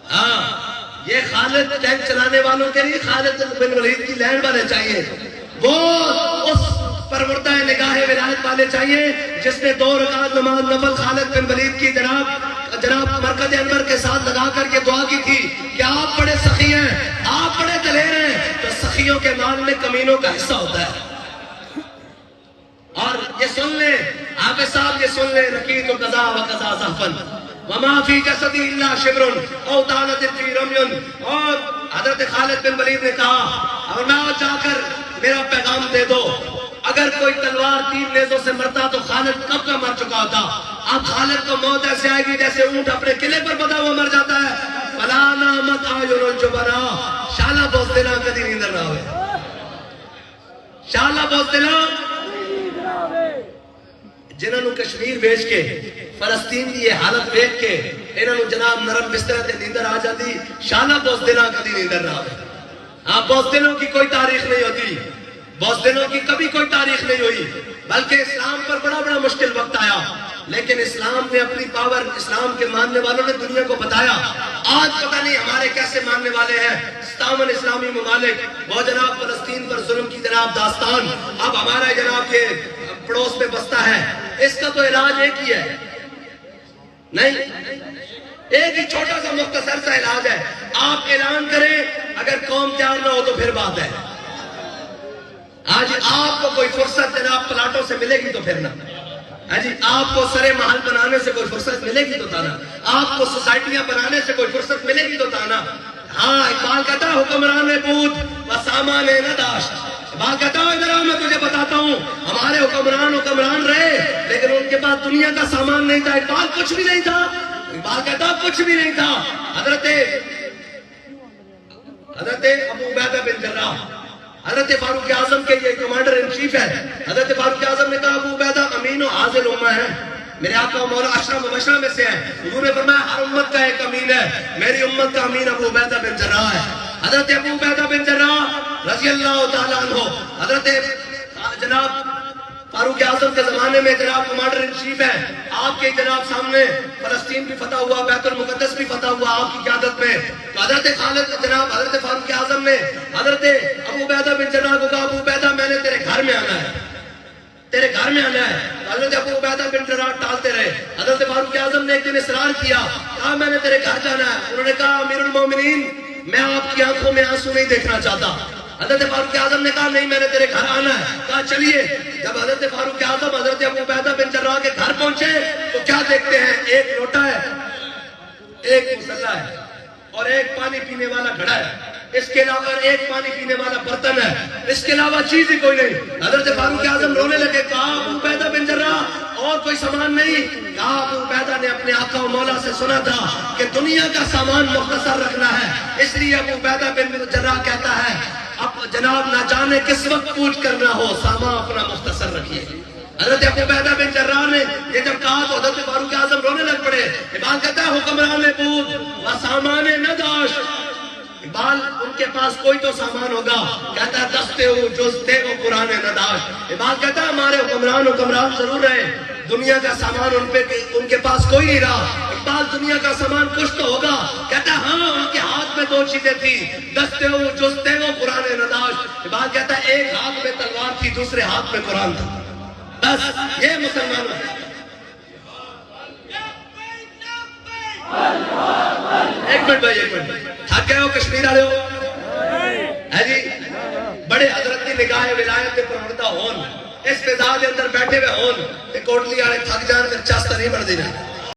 ہاں یہ خالد ٹینک چلانے والوں کے لیے خالد بن ولید کی لینڈ والے چاہیے، وہ اس پروردہ نگاہ ولایت والے چاہیے جس نے 2 رکعت نماز نفل خالد بن ولید کی جناب مرکز انور کے ساتھ لگا کر کے دعا کی تھی کہ آپ بڑے سخی ہیں، آپ بڑے دلیر ہیں، تو سخیوں کے مال میں کمینوں کا حصہ ہوتا ہے۔ اور یہ سن لیں آپ صاحب، یہ سن لیں رقیق قضا و قضا زحفن وما فی جسدی اللہ شبر او دانت فی رمی، اور حضرت خالد بن ولید نے کہا اور میں جا کر میرا پیغام دے دو، اگر کوئی تلوار 3 نیزوں سے مرتا تو خالد کب کا مر چکا ہوتا، اب خالد کو موت ایسے آئے گی جیسے اونٹ اپنے قلعے پر بدا ہوا مر جاتا ہے۔ فلا نامت آیون الجبنا، شالا بوزدلا کدی نیندر نہ ہوئے، شالا بوزدلا جنہوں نے کشمیر بیچ کے فلسطین کی یہ حالت دیکھ کے انہوں نے جناب نرم بستر تے نیندر آ جاتی، شالا بوزدلا کدی نیندر نہ ہوئے۔ ہاں بوزدلوں کی کوئی تاریخ نہیں ہوتی، بوزدلوں کی کبھی کوئی تاریخ نہیں ہوئی، بلکہ اسلام پر بڑا بڑا مشکل وقت آیا، لیکن اسلام نے اپنی پاور، اسلام کے ماننے والوں نے دنیا کو بتایا۔ آج پتہ نہیں ہمارے کیسے ماننے والے ہیں، 57 اسلامی ممالک، وہ جناب فلسطین پر ظلم کی جناب داستان اب ہمارا جناب یہ پڑوس میں بستا ہے، اس کا تو علاج ایک ہی ہے، نہیں ایک ہی چھوٹا سا مختصر سا علاج ہے، آپ اعلان کریں، اگر قوم تیار نہ ہو تو پھر بات ہے۔ آج آپ کو کوئی فرصت جناب پلاٹوں سے ملے گی تو پھر نہ، جی آپ کو سرے محل بنانے سے کوئی فرصت ملے گی تو تانا، آپ کو سوسائٹیاں بنانے سے کوئی فرصت ملے گی تو تانا۔ ہاں اقبال کہتا ہے حکمران نے بود و سامان نہ داشت، اقبال کہتا ہے ادھر میں تجھے بتاتا ہوں ہمارے حکمران رہے لیکن ان کے پاس دنیا کا سامان نہیں تھا، اقبال کچھ بھی نہیں تھا، اقبال کہتا کچھ بھی نہیں تھا۔ حضرت ابو عبیدہ بن جراح حضرت فاروق اعظم کے یہ کمانڈر ان چیف ہے، حضرت فاروق اعظم نے کہا ابو عبیدہ امین و حاضر امہ ہے، میرے آقا مولا اشرف مبشرہ میں سے ہے، حضور نے فرمایا ہر امت کا ایک امین ہے، میری امت کا امین ابو عبیدہ بن جراح ہے۔ حضرت ابو عبیدہ بن جراح رضی اللہ تعالیٰ عنہ حضرت جناب فاروق اعظم کے زمانے میں جناب کمانڈر ان چیف ہے، آپ کے جناب سامنے فلسطین بھی فتح ہوا، بیت المقدس بھی فتح ہوا آپ کی قیادت میں، تو حضرت خالد جناب حضرت فاروق اعظم نے حضرت ابو عبیدہ بن جراح کو کہا ابو عبیدہ میں نے تیرے گھر میں آنا ہے، تیرے گھر میں آنا ہے۔ حضرت ابو عبیدہ بن جراح ٹالتے رہے، حضرت فاروق اعظم نے ایک دن اصرار کیا، کہا میں نے تیرے گھر جانا ہے، انہوں نے کہا امیر المومنین میں آپ کی آنکھوں میں آنسو نہیں دیکھنا چاہتا۔ حضرت فاروق اعظم نے کہا نہیں میں نے تیرے گھر آنا ہے، کہا چلیے۔ جب حضرت فاروق اعظم حضرت ابو عبیدہ بن جراح کے گھر پہنچے تو کیا دیکھتے ہیں، ایک لوٹا ہے، ایک مسلح ہے اور ایک پانی پینے والا گھڑا ہے، اس کے علاوہ ایک پانی پینے والا برتن ہے، اس کے علاوہ چیز ہی کوئی نہیں۔ حضرت فاروق اعظم رونے لگے، کہا ابو عبیدہ بن جراح اور کوئی سامان نہیں؟ کہا ابو عبیدہ نے اپنے آقا و مولا سے سنا تھا کہ دنیا کا سامان مختصر رکھنا ہے، اس لیے ابو عبیدہ بن جراح کہتا ہے اب جناب نہ جانے کس وقت پوچھ کرنا ہو سامان اپنا مختصر رکھیے۔ حضرت ابو عبیدہ بن جراح نے یہ جب کہا تو حضرت فاروق اعظم رونے لگ پڑے۔ اقبال کہتا ہے حکمران بود و سامان نہ داشت، اقبال ان کے پاس کوئی تو سامان ہوگا، کہتا ہے دستے ہو جزتے وہ قرآن نداشت۔ اقبال کہتا ہے ہمارے حکمران ضرور رہے، دنیا کا سامان ان کے پاس کوئی نہیں رہا۔ اقبال دنیا کا سامان کچھ تو ہوگا، کہتا ہے ہاں ان کے ہاتھ میں 2 چیزیں تھی، دستے ہو جزتے وہ قرآن نداشت۔ اقبال کہتا ہے ایک ہاتھ میں تلوار تھی، دوسرے ہاتھ میں قرآن تھا، بس یہ مسلمانوں ہے۔ ایک منٹ بھائی، ایک منٹ، تھک گئے ہو کشمیر والے ہو ہے جی؟ بڑے حضرت کی نگاہ ولایت کے پروردہ ہون، اس فضا دے اندر بیٹھے ہوئے ہون تے کوٹلی والے تھک جان پھر چاستہ نہیں بن دینا۔